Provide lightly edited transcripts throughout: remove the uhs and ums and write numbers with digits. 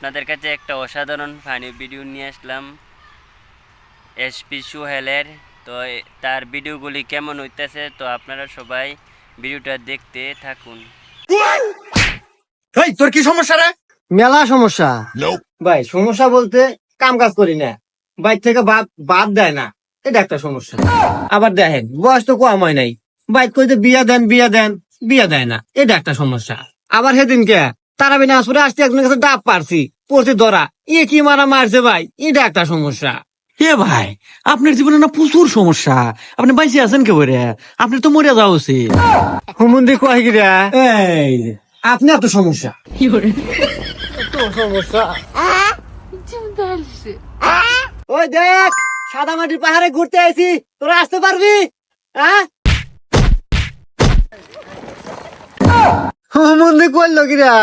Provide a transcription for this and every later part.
আপনাদের কাছে একটা অসাধারণ ফানি ভিডিও নিয়ে আসলাম এসপি সোহেলের। তো তার ভিডিওগুলি কেমন হইতেছে, তো আপনারা সবাই ভিডিওটা দেখতে থাকুন। এই তোর কি সমস্যা রে? মেলা সমস্যা ভাই। সমস্যা বলতে কাম কাজ করি না, বাইর থেকে বাদ দেয় না, এটা একটা সমস্যা। আবার দেখেন বয়স তো কম হয় নাই, বাইক কইতে বিয়া দেন বিয়া দেয় না, এটা একটা সমস্যা। আবার সেদিনকে তারাবি নাচপুরে আসতে একজনের কাছে ডাব পারছি, পড়তে ধরা, কি মারা মারছে ভাই, এটা একটা সমস্যা। এ ভাই, আপনার জীবনে না প্রচুর সমস্যা। আপনি বাইসে আছেন কে বলে? আপনি তো মরে যাওয়া উচিত। হুমন্দি কয় গিরা এই যে, আপনি এত সমস্যা এত সমস্যা। ওই দেখ, সাদা মাটির পাহাড়ে ঘুরতে আইছি, তোরা আসতে পারবি? হ্যাঁ, হুমন্দি করলো কিরা?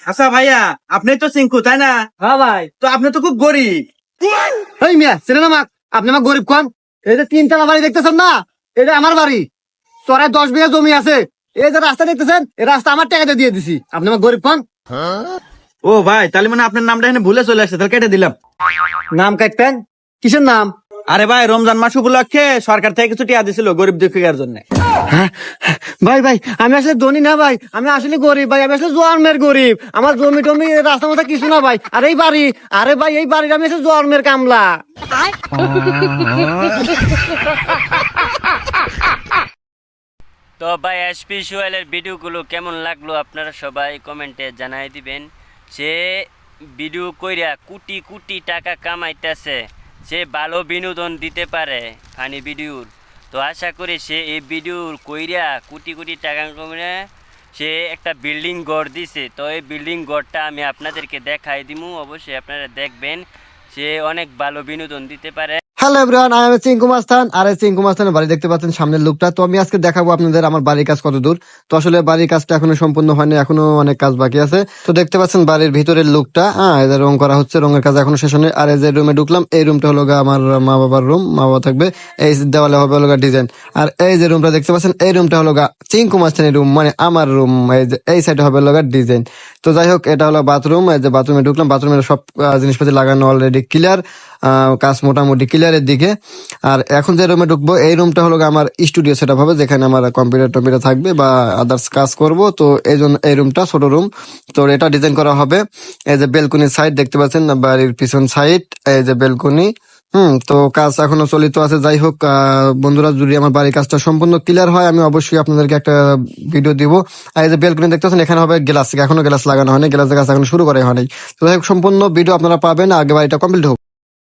আচ্ছা ভাইয়া, আপনি তো চিঙ্কু তাই না? হ্যাঁ ভাই। তো আপনি তো খুব গরিব। এই মিয়া চেনে না মাক, আপনি আমার গরিব কোন? এই যে 3 তলা বাড়ি দেখতেছেন না, এটা আমার বাড়ি। চড়ায় 10 বিঘা জমি আছে। এই যে রাস্তা দেখতেছেন, এই রাস্তা আমার টাকাতে দিয়ে দিছি। আপনি আমার গরিব কোন? ও ভাই, তাহলে মানে আপনার নামটা এখানে ভুলে চলে আসছে, তাহলে কেটে দিলাম। নাম কাটতেন? কিসের নাম? আরে ভাই, রমজান মাস উপলক্ষে সরকার থেকে কিছু টিয়া দিছিল গরিব দুঃখীর জন্য। হ্যাঁ ভাই, আমি আসলে ধনী না ভাই, আমি আসলে গরিব ভাই, আমি আসলে জন্মের গরিব। আমার জমি টমি রাস্তার মধ্যে কিছু না ভাই। আর এই বাড়ি, আরে ভাই এই বাড়ির আমি আসলে জন্মের কামলা। তো ভাই এসপি সোহেলের ভিডিওগুলো কেমন লাগলো আপনারা সবাই কমেন্টে জানাই দিবেন। সে ভিডিও কইরা কোটি কোটি টাকা কামাইতেছে, সে ভালো বিনোদন দিতে পারে ফানি ভিডিওর। তো আশা করি সে এই ভিডিওর কইরা কোটি কোটি টাকা কমিয়ে সে একটা বিল্ডিং গড় দিছে। তো এই বিল্ডিং গড়টা আমি আপনাদেরকে দেখাই দিমু, অবশ্যই আপনারা দেখবেন। সে অনেক ভালো বিনোদন দিতে পারে। হ্যালো এভরিওয়ান, আমি চিঙ্কু মাস্তান। আর এই চিঙ্কু মাস্তানের বাড়ি দেখতে পাচ্ছেন সামনের লুকটা। তো আমি আজকে দেখাবো আপনাদের আমার বাড়ির কাজ কত দূর। তো আসলে বাড়ির কাজটা এখনো সম্পূর্ণ হয়নি, এখনো অনেক কাজ বাকি আছে। তো দেখতে পাচ্ছেন বাড়ির ভিতরের লুকটা, এই যে রং করা হচ্ছে, রঙের কাজ এখনো শেষ হয়নি। আর এই যে রুমে ঢুকলাম, এই রুমটা হলো আমার মা বাবার রুম, মা বাবা থাকবে। এই দেওয়ালে হবে হলো ডিজাইন। আর এই যে রুমটা দেখতে পাচ্ছেন, এই রুমটা হলো চিঙ্কু মাস্তানের রুম, মানে আমার রুম। এই যে এই সাইডে হবে ডিজাইন। তো যাই হোক, এটা হলো বাথরুম। এই যে বাথরুমে ঢুকলাম, বাথরুমের সব জিনিসপাতি লাগানো অলরেডি ক্লিয়ার, কাজ মোটামুটি ক্লিয়ারের দিকে। আর এখন যে রুমে ঢুকবো, এই রুমটা হলো আমার স্টুডিও সেটআপ হবে, যেখানে আমার কম্পিউটার থাকবে বা আদার্স কাজ করব। তো এই জন্য এই রুমটা ছোট রুম, তো এটা ডিজাইন করা হবে। এই যে বেলকনির সাইড দেখতে পাচ্ছেন, বাড়ির পিছন সাইড, এই যে বেলকনি। তো কাজ এখনো চলিত আছে। যাই হোক বন্ধুরা, যদি আমার বাড়ির কাজটা সম্পূর্ণ ক্লিয়ার হয়, আমি অবশ্যই আপনাদেরকে একটা ভিডিও দিব। আর এই যে বেলকনি দেখতেছেন, এখানে হবে গ্লাস, এখনো গ্লাস লাগানো হয়নি, গ্লাসের কাজ এখনো শুরু করা হয়নি। তো যাই হোক, সম্পূর্ণ ভিডিও আপনারা পাবেন, আগে বাড়িটা কমপ্লিট হোক।